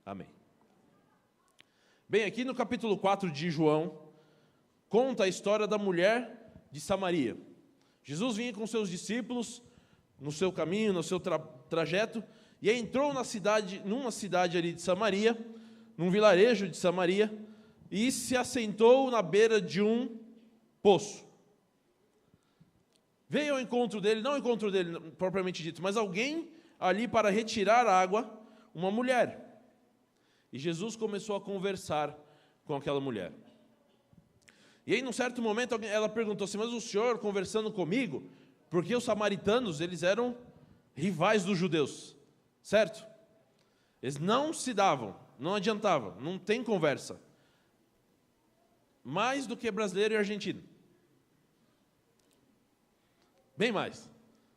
Amém. Bem, aqui no capítulo 4 de João, conta a história da mulher de Samaria. Jesus vinha com seus discípulos no seu caminho, no seu trajeto, e aí entrou numa cidade ali de Samaria, num vilarejo de Samaria, e se assentou na beira de um poço. Veio ao encontro dele, não ao encontro dele propriamente dito, mas alguém ali para retirar água, uma mulher. E Jesus começou a conversar com aquela mulher. E aí, num certo momento, ela perguntou assim, mas o senhor conversando comigo? Porque os samaritanos, eles eram rivais dos judeus, certo? Eles não se davam, não adiantava, não tem conversa. Mais do que brasileiro e argentino. Bem mais.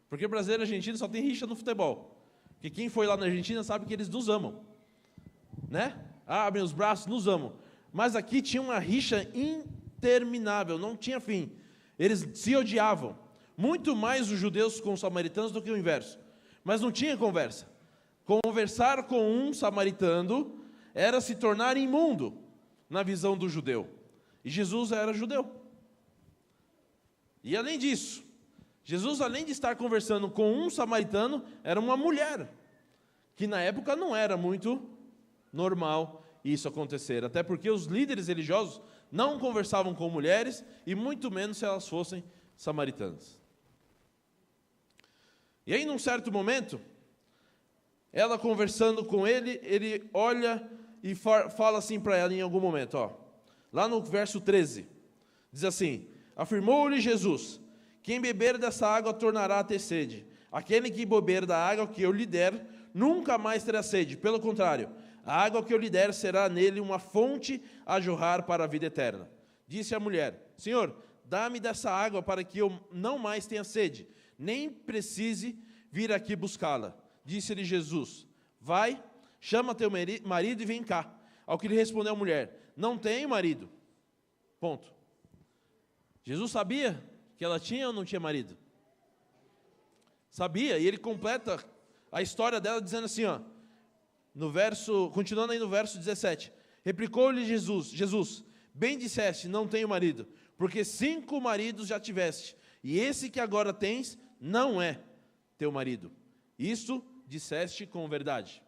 Porque brasileiro e argentino só tem rixa no futebol. Porque quem foi lá na Argentina sabe que eles nos amam. Né? Abrem os braços, nos amam. Mas aqui tinha uma rixa interminável, não tinha fim. Eles se odiavam. Muito mais os judeus com os samaritanos do que o inverso. Mas não tinha conversa. Conversar com um samaritano era se tornar imundo na visão do judeu. E Jesus era judeu. E além disso, Jesus, além de estar conversando com um samaritano, era uma mulher, que na época não era muito normal isso acontecer, até porque os líderes religiosos não conversavam com mulheres, e muito menos se elas fossem samaritanas. E aí, num certo momento, ela conversando com ele, ele olha e fala assim para ela em algum momento, lá no verso 13, diz assim, afirmou-lhe Jesus, quem beber dessa água tornará a ter sede. Aquele que beber da água que eu lhe der, nunca mais terá sede. Pelo contrário, a água que eu lhe der será nele uma fonte a jorrar para a vida eterna. Disse a mulher, Senhor, dá-me dessa água para que eu não mais tenha sede, nem precise vir aqui buscá-la. Disse-lhe Jesus, vai, chama teu marido e vem cá. Ao que lhe respondeu a mulher, não tenho marido. Ponto. Jesus sabia que ela tinha ou não tinha marido? Sabia, e ele completa a história dela dizendo assim, continuando aí no verso 17, replicou-lhe Jesus, bem disseste, não tenho marido, porque 5 maridos já tiveste, e esse que agora tens não é teu marido. Isto disseste com verdade.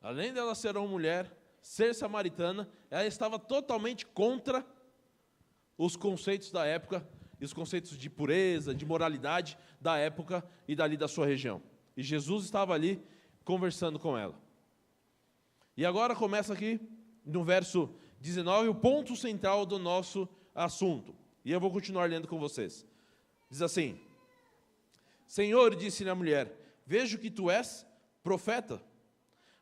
Além dela ser uma mulher, ser samaritana, ela estava totalmente contra os conceitos da época, e os conceitos de pureza, de moralidade da época e dali da sua região. E Jesus estava ali conversando com ela. E agora começa aqui, no verso 19, o ponto central do nosso assunto. E eu vou continuar lendo com vocês. Diz assim, Senhor, disse-lhe a mulher, vejo que tu és profeta.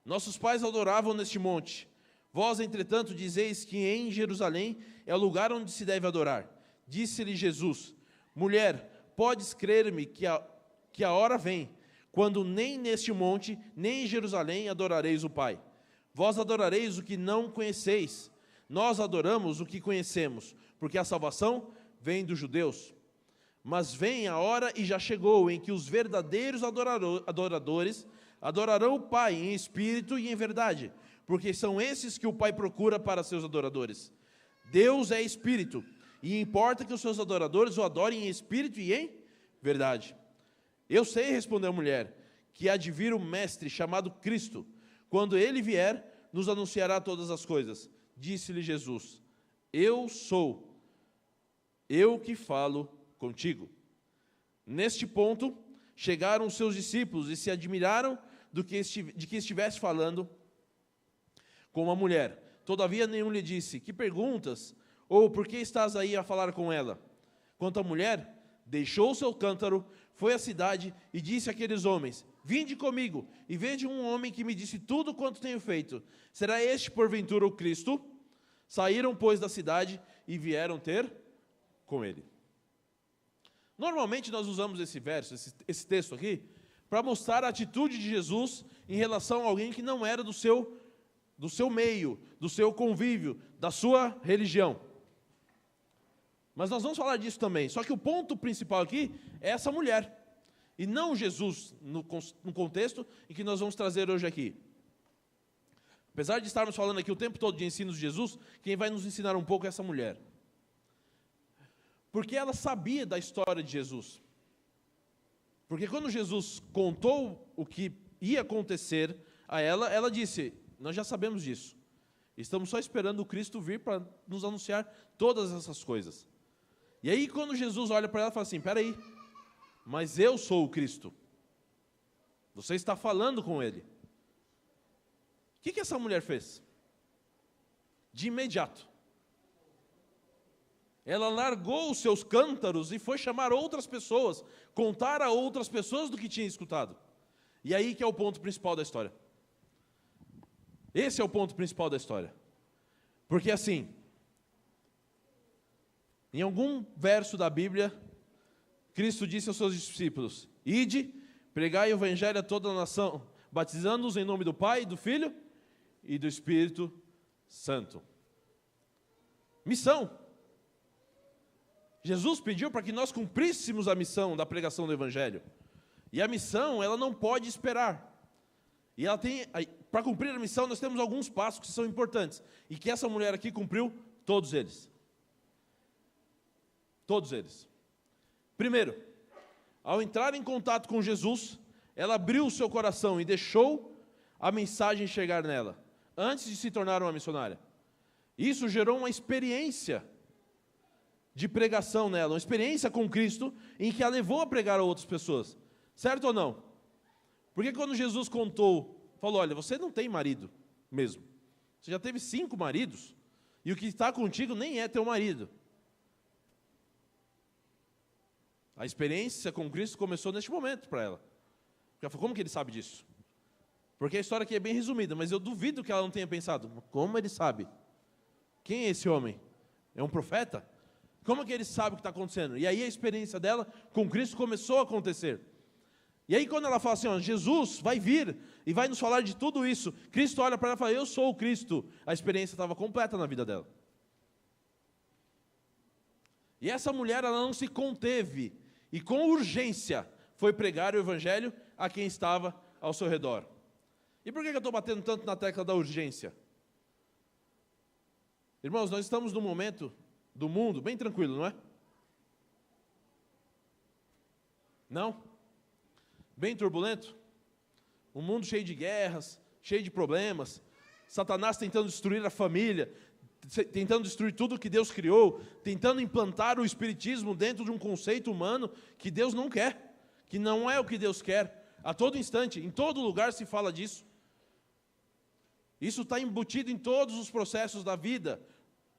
Nossos pais adoravam neste monte. Vós, entretanto, dizeis que em Jerusalém é o lugar onde se deve adorar. Disse-lhe Jesus, mulher, podes crer-me que a hora vem, quando nem neste monte, nem em Jerusalém adorareis o Pai. Vós adorareis o que não conheceis, nós adoramos o que conhecemos, porque a salvação vem dos judeus. Mas vem a hora, e já chegou, em que os verdadeiros adoradores adorarão o Pai em espírito e em verdade, porque são esses que o Pai procura para seus adoradores. Deus é espírito, e importa que os seus adoradores o adorem em espírito e em verdade. Eu sei, respondeu a mulher, que há de vir um mestre chamado Cristo. Quando ele vier, nos anunciará todas as coisas. Disse-lhe Jesus, eu sou, eu que falo contigo. Neste ponto, chegaram os seus discípulos e se admiraram de que estivesse falando com uma mulher. Todavia nenhum lhe disse, que perguntas? Ou por que estás aí a falar com ela? Quanto à mulher, deixou o seu cântaro, foi à cidade e disse àqueles homens, vinde comigo e vede um homem que me disse tudo quanto tenho feito. Será este porventura o Cristo? Saíram, pois, da cidade e vieram ter com ele. Normalmente nós usamos esse verso, esse texto aqui, para mostrar a atitude de Jesus em relação a alguém que não era do seu meio, do seu convívio, da sua religião. Mas nós vamos falar disso também. Só que o ponto principal aqui é essa mulher. e não Jesus no contexto em que nós vamos trazer hoje aqui. Apesar de estarmos falando aqui o tempo todo de ensinos de Jesus, quem vai nos ensinar um pouco é essa mulher. Porque ela sabia da história de Jesus. Porque quando Jesus contou o que ia acontecer a ela, ela disse: nós já sabemos disso. Estamos só esperando o Cristo vir para nos anunciar todas essas coisas. E aí quando Jesus olha para ela e fala assim: espera aí, mas eu sou o Cristo. Você está falando com ele. O que essa mulher fez? De imediato, ela largou os seus cântaros e foi chamar outras pessoas, contar a outras pessoas do que tinha escutado. E aí que é o ponto principal da história. Esse é o ponto principal da história. Porque assim, em algum verso da Bíblia, Cristo disse aos seus discípulos: ide, pregai o evangelho a toda a nação, batizando-os em nome do Pai, do Filho e do Espírito Santo. Missão. Jesus pediu para que nós cumpríssemos a missão da pregação do evangelho. E a missão, ela não pode esperar. E ela tem, para cumprir a missão, nós temos alguns passos que são importantes. E que essa mulher aqui cumpriu todos eles. Todos eles. Primeiro, ao entrar em contato com Jesus, ela abriu o seu coração e deixou a mensagem chegar nela, antes de se tornar uma missionária. Isso gerou uma experiência de pregação nela, uma experiência com Cristo, em que a levou a pregar a outras pessoas. Certo ou não? Porque quando Jesus falou: olha, você não tem marido mesmo. Você já teve 5 maridos, e o que está contigo nem é teu marido. A experiência com Cristo começou neste momento para ela. Ela falou: como que ele sabe disso? Porque a história aqui é bem resumida, mas eu duvido que ela não tenha pensado: como ele sabe? Quem é esse homem? É um profeta? Como que ele sabe o que está acontecendo? E aí a experiência dela com Cristo começou a acontecer. E aí quando ela fala assim: ó, Jesus vai vir e vai nos falar de tudo isso, Cristo olha para ela e fala: eu sou o Cristo. A experiência estava completa na vida dela. E essa mulher, ela não se conteve, e com urgência foi pregar o evangelho a quem estava ao seu redor. E por que eu estou batendo tanto na tecla da urgência? Irmãos, nós estamos num momento do mundo bem tranquilo, não é? Não? Bem turbulento? Um mundo cheio de guerras, cheio de problemas, Satanás tentando destruir a família, tentando destruir tudo que Deus criou, tentando implantar o espiritismo dentro de um conceito humano que Deus não quer, que não é o que Deus quer. A todo instante, em todo lugar se fala disso. Isso está embutido em todos os processos da vida,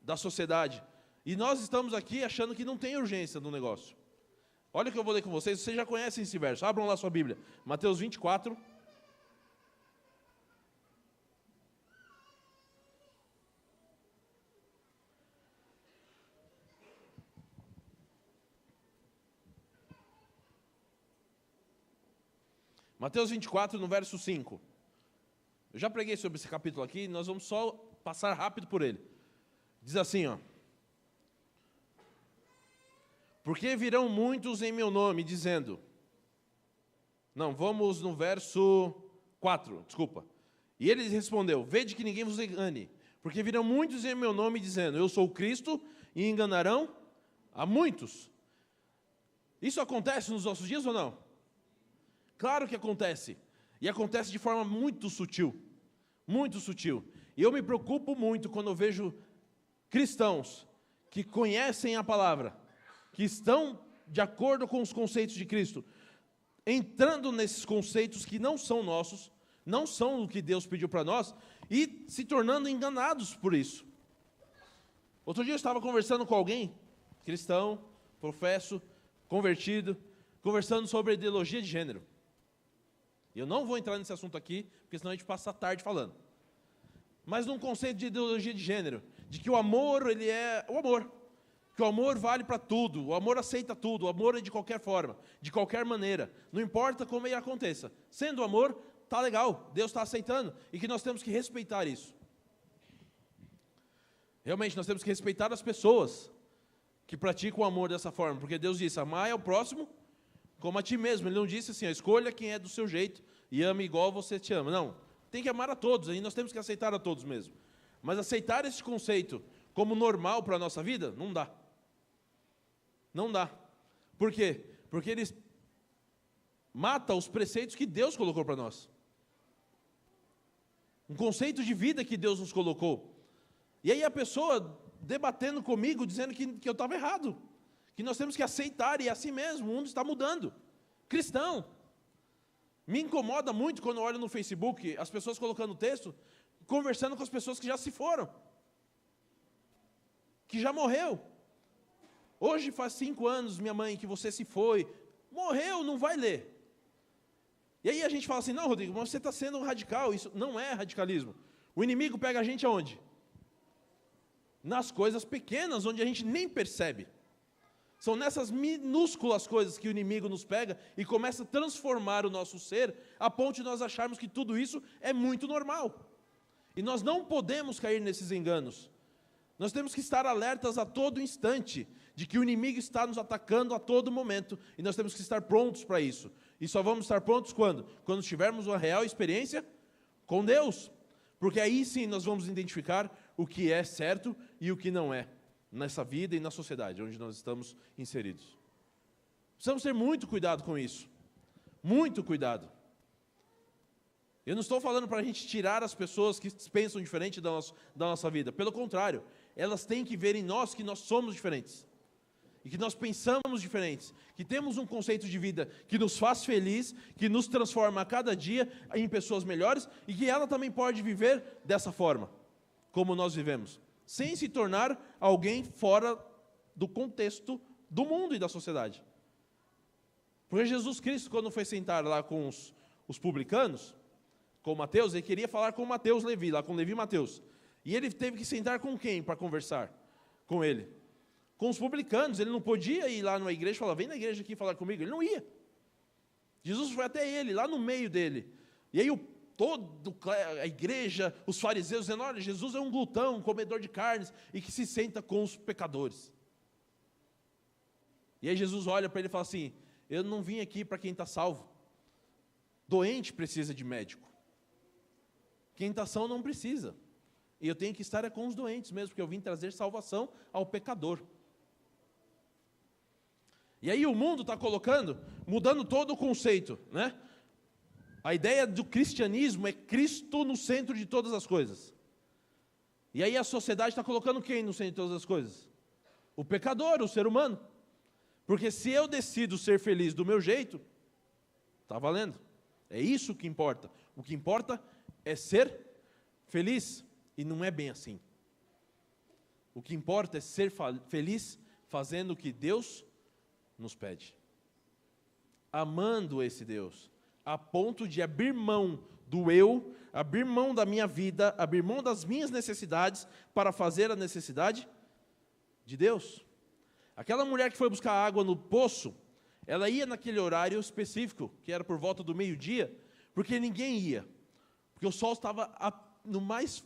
da sociedade. E nós estamos aqui achando que não tem urgência no negócio. Olha o que eu vou ler com vocês, vocês já conhecem esse verso. Abram lá sua Bíblia. Mateus 24. Mateus 24, no verso 5. Eu já preguei sobre esse capítulo aqui, nós vamos só passar rápido por ele. Diz assim, ó: porque virão muitos em meu nome, dizendo... Não, vamos no verso 4, desculpa. E ele respondeu: vede que ninguém vos engane, porque virão muitos em meu nome, dizendo, eu sou o Cristo, e enganarão a muitos. Isso acontece nos nossos dias ou não? Claro que acontece. E acontece de forma muito sutil. Muito sutil. E eu me preocupo muito quando eu vejo cristãos que conhecem a palavra, que estão de acordo com os conceitos de Cristo, entrando nesses conceitos que não são nossos, não são o que Deus pediu para nós, e se tornando enganados por isso. Outro dia eu estava conversando com alguém, cristão, professo, convertido, conversando sobre a ideologia de gênero. Eu não vou entrar nesse assunto aqui, porque senão a gente passa a tarde falando. Mas num conceito de ideologia de gênero, de que o amor, ele é o amor. Que o amor vale para tudo, o amor aceita tudo, o amor é de qualquer forma, de qualquer maneira. Não importa como ele aconteça. Sendo amor, tá legal, Deus está aceitando. E que nós temos que respeitar isso. Realmente, nós temos que respeitar as pessoas que praticam o amor dessa forma. Porque Deus disse, amai ao próximo como a ti mesmo. Ele não disse assim, escolha quem é do seu jeito e ame igual você te ama. Não, tem que amar a todos, e nós temos que aceitar a todos mesmo. Mas aceitar esse conceito como normal para a nossa vida, não dá. Não dá. Por quê? Porque ele mata os preceitos que Deus colocou para nós. Um conceito de vida que Deus nos colocou. E aí a pessoa debatendo comigo, dizendo que eu estava errado. Que nós temos que aceitar, e é assim mesmo, o mundo está mudando. Cristão. Me incomoda muito quando eu olho no Facebook, as pessoas colocando texto, conversando com as pessoas que já se foram. Que já morreu. Hoje faz 5 anos, minha mãe, que você se foi. Morreu, não vai ler. E aí a gente fala assim, não, Rodrigo, mas você está sendo radical. Isso não é radicalismo. O inimigo pega a gente aonde? Nas coisas pequenas, onde a gente nem percebe. São nessas minúsculas coisas que o inimigo nos pega e começa a transformar o nosso ser, a ponto de nós acharmos que tudo isso é muito normal. E nós não podemos cair nesses enganos. Nós temos que estar alertas a todo instante, de que o inimigo está nos atacando a todo momento, e nós temos que estar prontos para isso. E só vamos estar prontos quando? Quando tivermos uma real experiência com Deus. Porque aí sim nós vamos identificar o que é certo e o que não é, nessa vida e na sociedade onde nós estamos inseridos. Precisamos ter muito cuidado com isso. Muito cuidado. Eu não estou falando para a gente tirar as pessoas que pensam diferente da nossa vida. Pelo contrário, elas têm que ver em nós que nós somos diferentes. E que nós pensamos diferentes, que temos um conceito de vida que nos faz feliz, que nos transforma a cada dia em pessoas melhores, e que ela também pode viver dessa forma, como nós vivemos, sem se tornar alguém fora do contexto do mundo e da sociedade. Porque Jesus Cristo, quando foi sentar lá com os publicanos, com Mateus, ele queria falar com Mateus Levi, lá com Levi e Mateus, e ele teve que sentar com quem para conversar com ele? Com os publicanos. Ele não podia ir lá numa igreja e falar, vem na igreja aqui falar comigo. Ele não ia. Jesus foi até ele, lá no meio dele. E aí toda a igreja, os fariseus, dizendo, olha, Jesus é um glutão, um comedor de carnes, e que se senta com os pecadores. E aí Jesus olha para ele e fala assim, eu não vim aqui para quem está salvo. Doente precisa de médico. Quem está são não precisa. E eu tenho que estar com os doentes mesmo, porque eu vim trazer salvação ao pecador. E aí o mundo está mudando todo o conceito, né? A ideia do cristianismo é Cristo no centro de todas as coisas. E aí a sociedade está colocando quem no centro de todas as coisas? O pecador, o ser humano. Porque se eu decido ser feliz do meu jeito, está valendo. É isso que importa. O que importa é ser feliz. E não é bem assim. O que importa é ser feliz fazendo o que Deus nos pede. Amando esse Deus, a ponto de abrir mão do eu, abrir mão da minha vida, abrir mão das minhas necessidades para fazer a necessidade de Deus. Aquela mulher que foi buscar água no poço, ela ia naquele horário específico, que era por volta do meio-dia, porque ninguém ia. Porque o sol estava no mais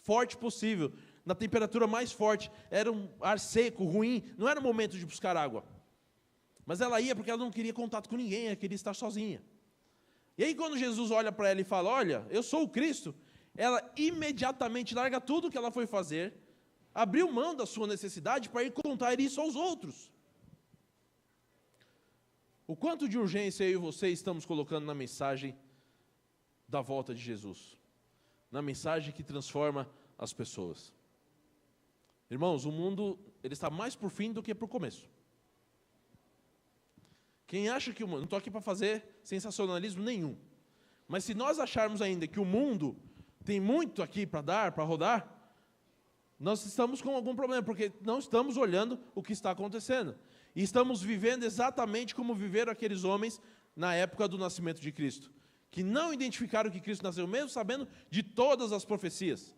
forte possível, na temperatura mais forte, era um ar seco, ruim, não era o momento de buscar água. Mas ela ia porque ela não queria contato com ninguém, ela queria estar sozinha. E aí quando Jesus olha para ela e fala, olha, eu sou o Cristo, ela imediatamente larga tudo que ela foi fazer, abriu mão da sua necessidade para ir contar isso aos outros. O quanto de urgência eu e você estamos colocando na mensagem da volta de Jesus? Na mensagem que transforma as pessoas. Irmãos, o mundo ele está mais por fim do que por começo. Quem acha que o mundo... Não estou aqui para fazer sensacionalismo nenhum. Mas se nós acharmos ainda que o mundo tem muito aqui para dar, para rodar, nós estamos com algum problema, porque não estamos olhando o que está acontecendo. E estamos vivendo exatamente como viveram aqueles homens na época do nascimento de Cristo, que não identificaram que Cristo nasceu, mesmo sabendo de todas as profecias.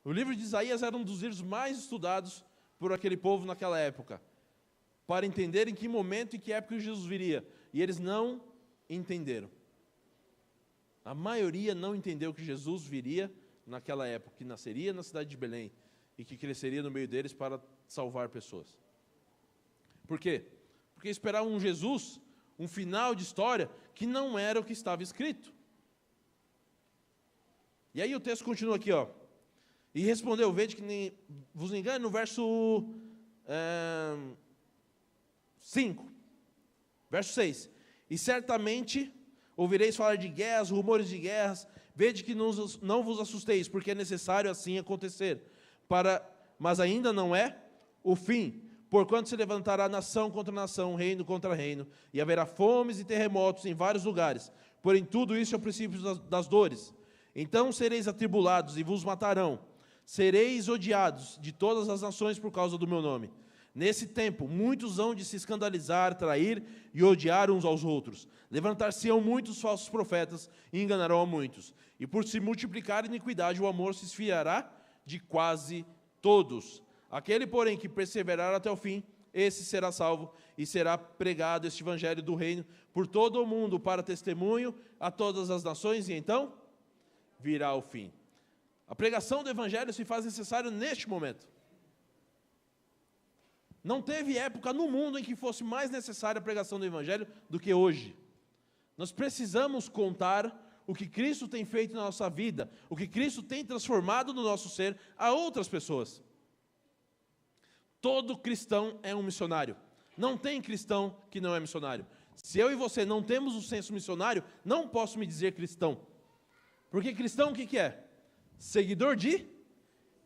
O livro de Isaías era um dos livros mais estudados por aquele povo naquela época, para entender em que momento e que época Jesus viria. E eles não entenderam. A maioria não entendeu que Jesus viria naquela época, que nasceria na cidade de Belém e que cresceria no meio deles para salvar pessoas. Por quê? Porque esperavam um Jesus, um final de história, que não era o que estava escrito. E aí o texto continua aqui, ó. E respondeu, vede que nem vos engane, no verso 5. Verso 6. E certamente ouvireis falar de guerras, rumores de guerras, vede que não vos assusteis, porque é necessário assim acontecer. Mas ainda não é o fim, porquanto se levantará nação contra nação, reino contra reino, e haverá fomes e terremotos em vários lugares. Porém, tudo isso é o princípio das dores. Então sereis atribulados e vos matarão. Sereis odiados de todas as nações por causa do meu nome. Nesse tempo, muitos hão de se escandalizar, trair e odiar uns aos outros. Levantar-se-ão muitos falsos profetas e enganarão a muitos. E por se multiplicar a iniquidade, o amor se esfriará de quase todos. Aquele, porém, que perseverar até o fim, esse será salvo, e será pregado este evangelho do reino por todo o mundo para testemunho a todas as nações, e então virá o fim. A pregação do evangelho se faz necessária neste momento. Não teve época no mundo em que fosse mais necessária a pregação do evangelho do que hoje. Nós precisamos contar o que Cristo tem feito na nossa vida, o que Cristo tem transformado no nosso ser a outras pessoas. Todo cristão é um missionário. Não tem cristão que não é missionário. Se eu e você não temos um senso missionário, não posso me dizer cristão. Porque cristão o que é? Seguidor de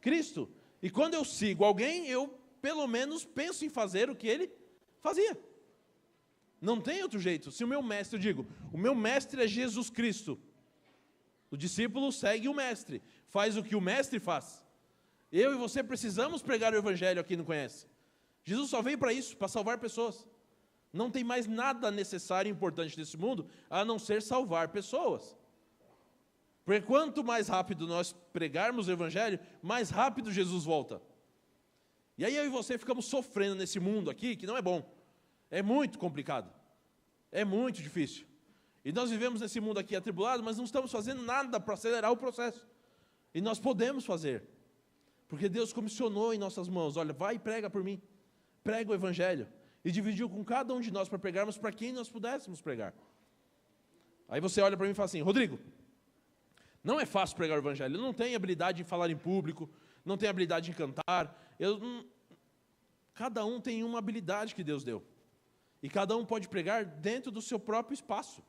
Cristo. E quando eu sigo alguém, eu pelo menos penso em fazer o que ele fazia. Não tem outro jeito. Se o meu mestre, eu digo, o meu mestre é Jesus Cristo. O discípulo segue o mestre, faz o que o mestre faz. Eu e você precisamos pregar o evangelho a quem não conhece. Jesus só veio para isso, para salvar pessoas. Não tem mais nada necessário e importante nesse mundo, a não ser salvar pessoas. Porque quanto mais rápido nós pregarmos o evangelho, mais rápido Jesus volta. E aí eu e você ficamos sofrendo nesse mundo aqui, que não é bom. É muito complicado. É muito difícil. E nós vivemos nesse mundo aqui atribulado, mas não estamos fazendo nada para acelerar o processo. E nós podemos fazer. Porque Deus comissionou em nossas mãos. Olha, vai e prega por mim. Prega o evangelho. E dividiu com cada um de nós para pregarmos para quem nós pudéssemos pregar. Aí você olha para mim e fala assim, Rodrigo, não é fácil pregar o evangelho. Eu não tenho habilidade em falar em público, não tenho habilidade em cantar. Cada um tem uma habilidade que Deus deu. E cada um pode pregar dentro do seu próprio espaço.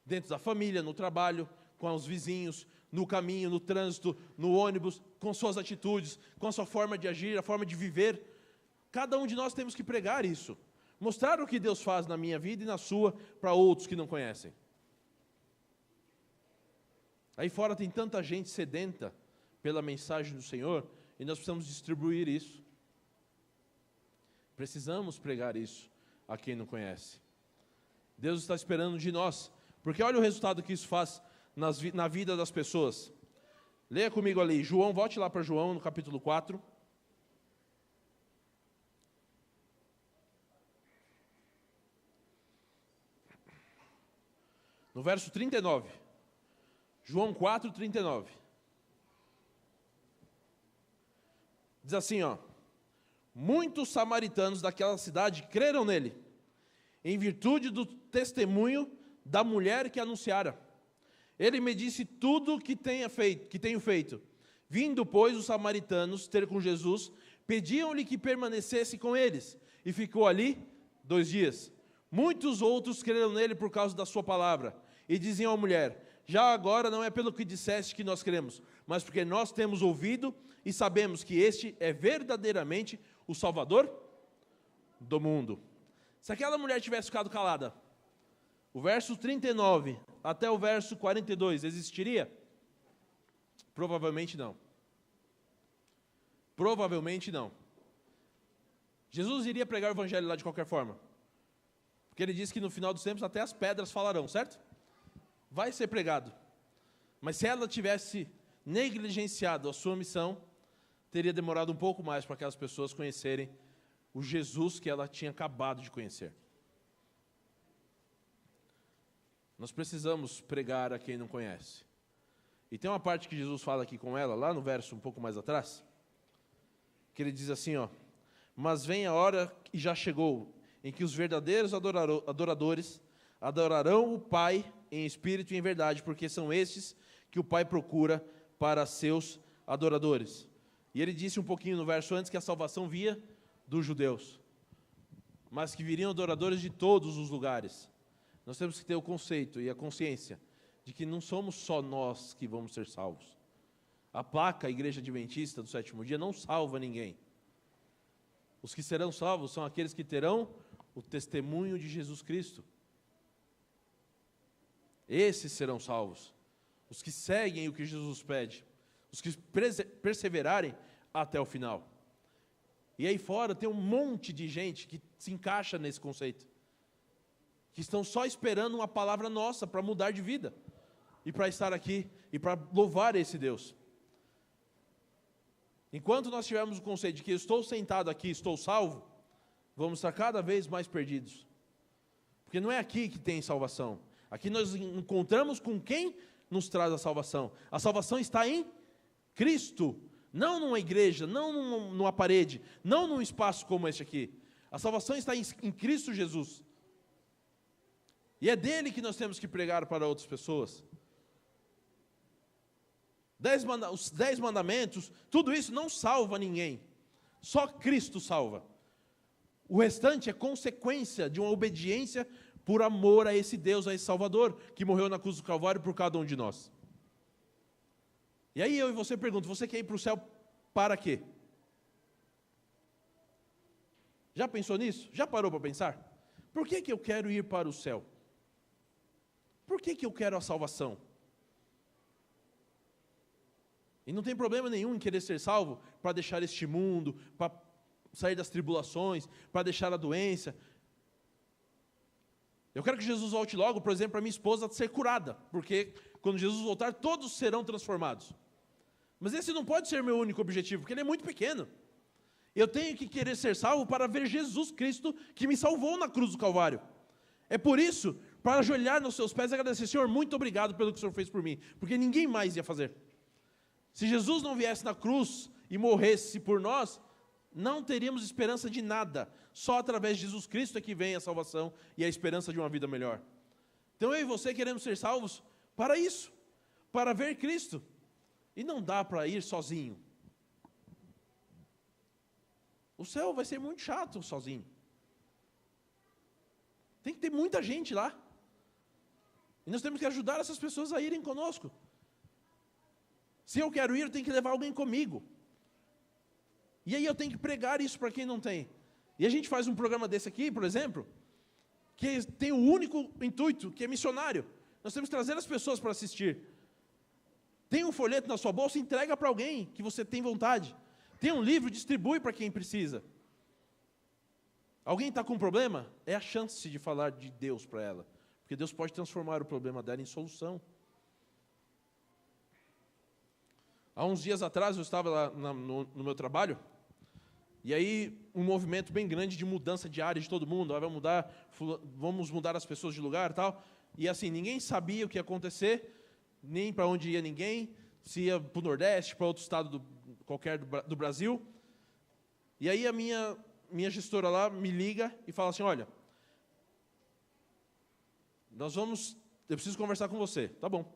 Dentro da família, no trabalho, com os vizinhos, no caminho, no trânsito, no ônibus, com suas atitudes, com a sua forma de agir, a forma de viver. Cada um de nós temos que pregar isso. Mostrar o que Deus faz na minha vida e na sua para outros que não conhecem. Aí fora tem tanta gente sedenta pela mensagem do Senhor e nós precisamos distribuir isso. Precisamos pregar isso a quem não conhece. Deus está esperando de nós, porque olha o resultado que isso faz na vida das pessoas. Leia comigo ali, João, volte lá para João no capítulo 4. No verso 39. João 4, 39. Diz assim, ó. Muitos samaritanos daquela cidade creram nele, em virtude do testemunho da mulher que anunciara. Ele me disse tudo que tenho feito. Vindo, pois, os samaritanos ter com Jesus, pediam-lhe que permanecesse com eles, e ficou ali 2 dias. Muitos outros creram nele por causa da sua palavra, e diziam à mulher, já agora não é pelo que disseste que nós cremos, mas porque nós temos ouvido e sabemos que este é verdadeiramente o Salvador do mundo. Se aquela mulher tivesse ficado calada, o verso 39 até o verso 42 existiria? Provavelmente não. Provavelmente não. Jesus iria pregar o evangelho lá de qualquer forma. Porque ele disse que no final dos tempos até as pedras falarão, certo? Vai ser pregado. Mas se ela tivesse negligenciado a sua missão, teria demorado um pouco mais para aquelas pessoas conhecerem o Jesus que ela tinha acabado de conhecer. Nós precisamos pregar a quem não conhece. E tem uma parte que Jesus fala aqui com ela, lá no verso um pouco mais atrás, que ele diz assim, ó, mas vem a hora e já chegou, em que os verdadeiros adoradores adorarão o Pai em espírito e em verdade, porque são estes que o Pai procura para seus adoradores. E ele disse um pouquinho no verso antes que a salvação via dos judeus, mas que viriam adoradores de todos os lugares. Nós temos que ter o conceito e a consciência de que não somos só nós que vamos ser salvos. A placa Igreja Adventista do Sétimo Dia não salva ninguém. Os que serão salvos são aqueles que terão o testemunho de Jesus Cristo. Esses serão salvos. Os que seguem o que Jesus pede. Os que perseverarem até o final. E aí fora tem um monte de gente que se encaixa nesse conceito. Que estão só esperando uma palavra nossa para mudar de vida. E para estar aqui e para louvar esse Deus. Enquanto nós tivermos o conceito de que eu estou sentado aqui, estou salvo, vamos estar cada vez mais perdidos. Porque não é aqui que tem salvação. Aqui nós encontramos com quem nos traz a salvação. A salvação está em Cristo, não numa igreja, não numa parede, não num espaço como este aqui. A salvação está em Cristo Jesus. E é dele que nós temos que pregar para outras pessoas. Os 10 mandamentos, tudo isso não salva ninguém. Só Cristo salva. O restante é consequência de uma obediência por amor a esse Deus, a esse Salvador, que morreu na cruz do Calvário por cada um de nós. E aí eu e você pergunto, você quer ir para o céu para quê? Já pensou nisso? Já parou para pensar? Por que eu quero ir para o céu? Por que eu quero a salvação? E não tem problema nenhum em querer ser salvo para deixar este mundo, para sair das tribulações, para deixar a doença. Eu quero que Jesus volte logo, por exemplo, para minha esposa ser curada, porque quando Jesus voltar, todos serão transformados. Mas esse não pode ser meu único objetivo, porque ele é muito pequeno. Eu tenho que querer ser salvo para ver Jesus Cristo, que me salvou na cruz do Calvário. É por isso, para ajoelhar nos seus pés e agradecer, Senhor, muito obrigado pelo que o Senhor fez por mim, porque ninguém mais ia fazer. Se Jesus não viesse na cruz e morresse por nós, não teríamos esperança de nada. Só através de Jesus Cristo é que vem a salvação e a esperança de uma vida melhor. Então eu e você queremos ser salvos para isso, para ver Cristo. E não dá para ir sozinho. O céu vai ser muito chato sozinho. Tem que ter muita gente lá. E nós temos que ajudar essas pessoas a irem conosco. Se eu quero ir, eu tenho que levar alguém comigo. E aí eu tenho que pregar isso para quem não tem. E a gente faz um programa desse aqui, por exemplo, que tem o único intuito, que é missionário. Nós temos que trazer as pessoas para assistir. Tem um folheto na sua bolsa, entrega para alguém que você tem vontade. Tem um livro, distribui para quem precisa. Alguém está com um problema? É a chance de falar de Deus para ela. Porque Deus pode transformar o problema dela em solução. Há uns dias atrás, eu estava lá no meu trabalho, e aí um movimento bem grande de mudança de área de todo mundo, vamos mudar as pessoas de lugar e tal, e assim, ninguém sabia o que ia acontecer, nem para onde ia ninguém, se ia para o Nordeste, para outro estado qualquer do Brasil, e aí a minha gestora lá me liga e fala assim, olha, eu preciso conversar com você, tá bom,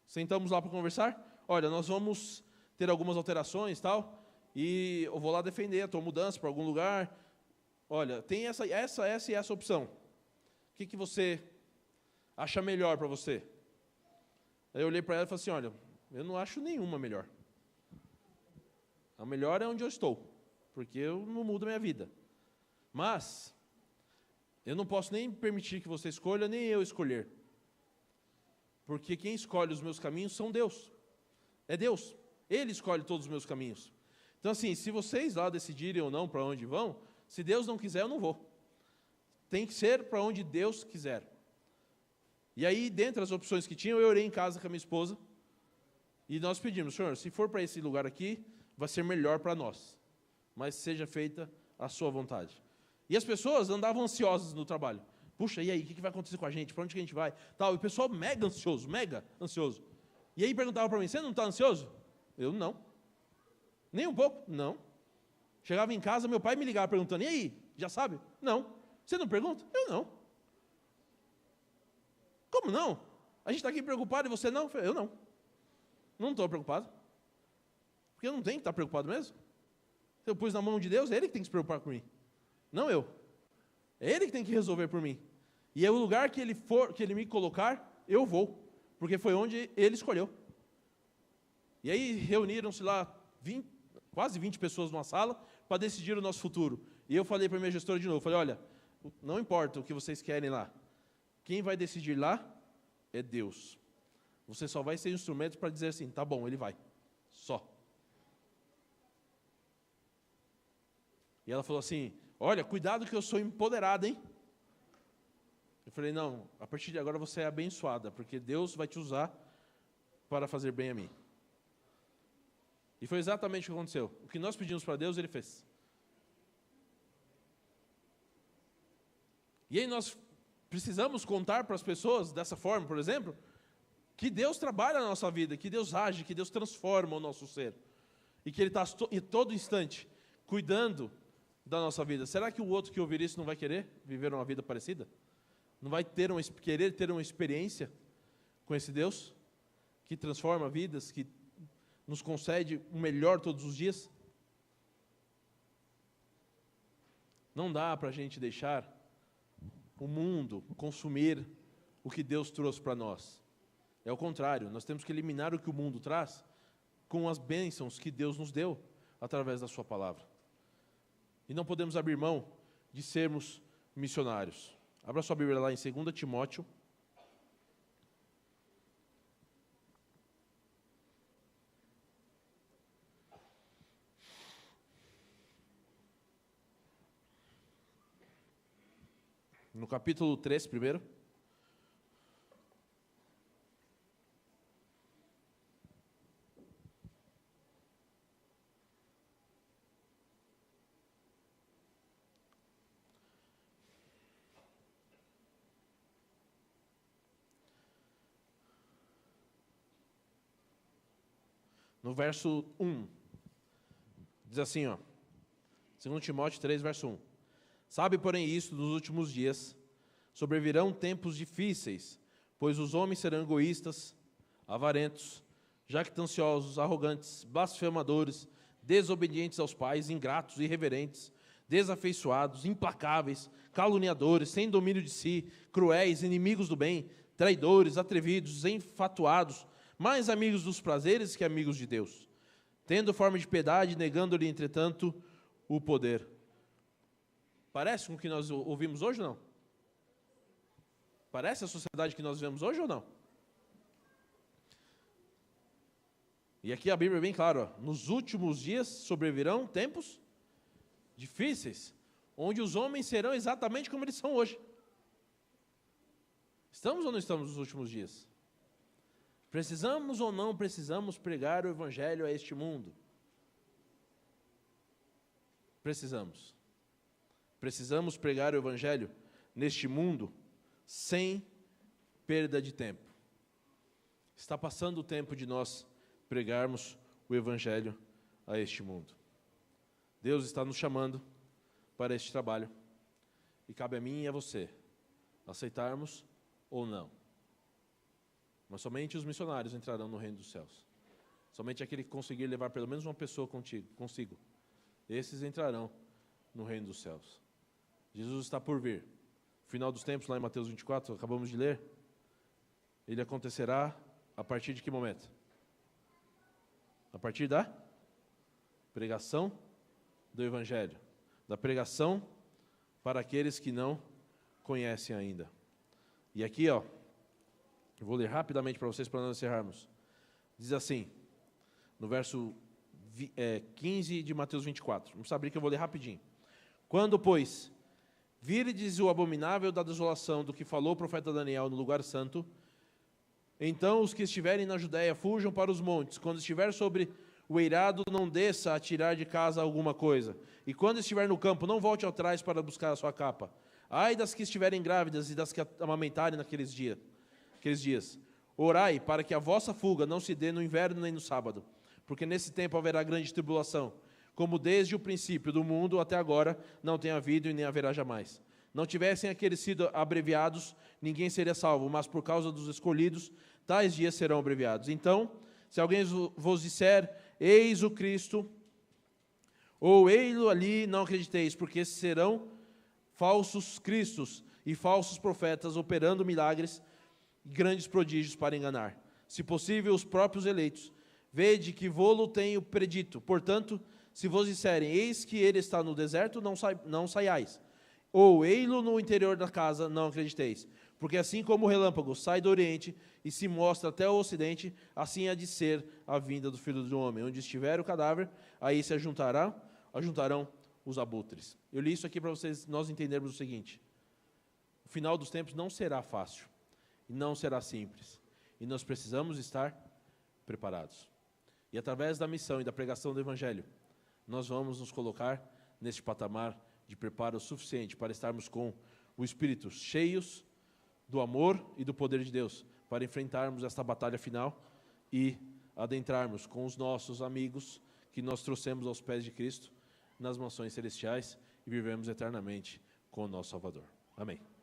sentamos lá para conversar, olha, nós vamos ter algumas alterações e tal, e eu vou lá defender a tua mudança para algum lugar. Olha, tem essa e essa opção. O que você acha melhor para você? Aí eu olhei para ela e falei assim, olha, eu não acho nenhuma melhor. A melhor é onde eu estou, porque eu não mudo a minha vida. Mas, eu não posso nem permitir que você escolha, nem eu escolher. Porque quem escolhe os meus caminhos são Deus. É Deus. Ele escolhe todos os meus caminhos. Então, assim, se vocês lá decidirem ou não para onde vão, se Deus não quiser, eu não vou. Tem que ser para onde Deus quiser. E aí, dentre as opções que tinham, eu orei em casa com a minha esposa, e nós pedimos, Senhor, se for para esse lugar aqui, vai ser melhor para nós, mas seja feita a sua vontade. E as pessoas andavam ansiosas no trabalho. Puxa, e aí, o que vai acontecer com a gente? Para onde que a gente vai? Tal, e o pessoal mega ansioso. E aí perguntava para mim, você não está ansioso? Eu não. Nem um pouco? Não. Chegava em casa, meu pai me ligava perguntando, e aí, já sabe? Não. Você não pergunta? Eu não. Como não? A gente está aqui preocupado e você não? Eu não. Não estou preocupado. Porque eu não tenho que estar preocupado mesmo. Se eu pus na mão de Deus, é Ele que tem que se preocupar com mim. Não eu. É Ele que tem que resolver por mim. E é o lugar que Ele me colocar, eu vou. Porque foi onde Ele escolheu. E aí reuniram-se lá quase 20 pessoas numa sala para decidir o nosso futuro. E eu falei para a minha gestora de novo, falei, olha, não importa o que vocês querem lá. Quem vai decidir lá é Deus. Você só vai ser instrumento para dizer assim, tá bom, Ele vai. Só. E ela falou assim, olha, cuidado que eu sou empoderada, hein? Eu falei, não, a partir de agora você é abençoada, porque Deus vai te usar para fazer bem a mim. E foi exatamente o que aconteceu. O que nós pedimos para Deus, Ele fez. E aí nós precisamos contar para as pessoas, dessa forma, por exemplo, que Deus trabalha na nossa vida, que Deus age, que Deus transforma o nosso ser. E que Ele está em todo instante cuidando da nossa vida. Será que o outro que ouvir isso não vai querer viver uma vida parecida? Não vai querer ter uma experiência com esse Deus que transforma vidas, que nos concede o melhor todos os dias? Não dá para a gente deixar o mundo consumir o que Deus trouxe para nós. É o contrário, nós temos que eliminar o que o mundo traz com as bênçãos que Deus nos deu através da sua palavra. E não podemos abrir mão de sermos missionários. Abra sua Bíblia lá em 2 Timóteo. No capítulo 3, primeiro. No verso 1. Diz assim, ó. 2 Timóteo 3, verso 1. Sabe, porém, isto, nos últimos dias sobrevirão tempos difíceis, pois os homens serão egoístas, avarentos, jactanciosos, arrogantes, blasfemadores, desobedientes aos pais, ingratos, irreverentes, desafeiçoados, implacáveis, caluniadores, sem domínio de si, cruéis, inimigos do bem, traidores, atrevidos, enfatuados, mais amigos dos prazeres que amigos de Deus, tendo forma de piedade, negando-lhe, entretanto, o poder. Parece com o que nós ouvimos hoje ou não? Parece a sociedade que nós vivemos hoje ou não? E aqui a Bíblia é bem clara, ó, nos últimos dias sobrevirão tempos difíceis, onde os homens serão exatamente como eles são hoje. Estamos ou não estamos nos últimos dias? Precisamos ou não precisamos pregar o Evangelho a este mundo? Precisamos. Precisamos pregar o Evangelho neste mundo sem perda de tempo. Está passando o tempo de nós pregarmos o Evangelho a este mundo. Deus está nos chamando para este trabalho e cabe a mim e a você aceitarmos ou não. Mas somente os missionários entrarão no reino dos céus. Somente aquele que conseguir levar pelo menos uma pessoa consigo. Esses entrarão no reino dos céus. Jesus está por vir. No final dos tempos, lá em Mateus 24, acabamos de ler, ele acontecerá a partir de que momento? A partir da pregação do Evangelho. Da pregação para aqueles que não conhecem ainda. E aqui, ó, eu vou ler rapidamente para vocês, para nós encerrarmos. Diz assim, no verso 15 de Mateus 24. Vamos abrir que eu vou ler rapidinho. Quando, pois, virdes o abominável da desolação do que falou o profeta Daniel no lugar santo, então os que estiverem na Judéia fujam para os montes. Quando estiver sobre o eirado, não desça a tirar de casa alguma coisa. E quando estiver no campo, não volte atrás para buscar a sua capa. Ai das que estiverem grávidas e das que amamentarem naqueles dias. Orai para que a vossa fuga não se dê no inverno nem no sábado, porque nesse tempo haverá grande tribulação, como desde o princípio do mundo até agora não tem havido e nem haverá jamais. não tivessem aqueles sido abreviados, ninguém seria salvo, mas por causa dos escolhidos, tais dias serão abreviados. Então, se alguém vos disser, eis o Cristo, ou ei-lo ali, não acrediteis, porque serão falsos cristos e falsos profetas, operando milagres e grandes prodígios para enganar, se possível, os próprios eleitos. Vede que vô-lo tenho predito. Portanto, se vos disserem, eis que ele está no deserto, não saiais. Ou, ei-lo no interior da casa, não acrediteis. Porque assim como o relâmpago sai do oriente e se mostra até o ocidente, assim há de ser a vinda do Filho do Homem. Onde estiver o cadáver, aí se ajuntarão os abutres. Eu li isso aqui para nós entendermos o seguinte: o final dos tempos não será fácil, e não será simples, e nós precisamos estar preparados. E através da missão e da pregação do Evangelho, nós vamos nos colocar neste patamar de preparo suficiente para estarmos com o Espírito cheios do amor e do poder de Deus, para enfrentarmos esta batalha final e adentrarmos com os nossos amigos que nós trouxemos aos pés de Cristo nas mansões celestiais e vivemos eternamente com o nosso Salvador. Amém.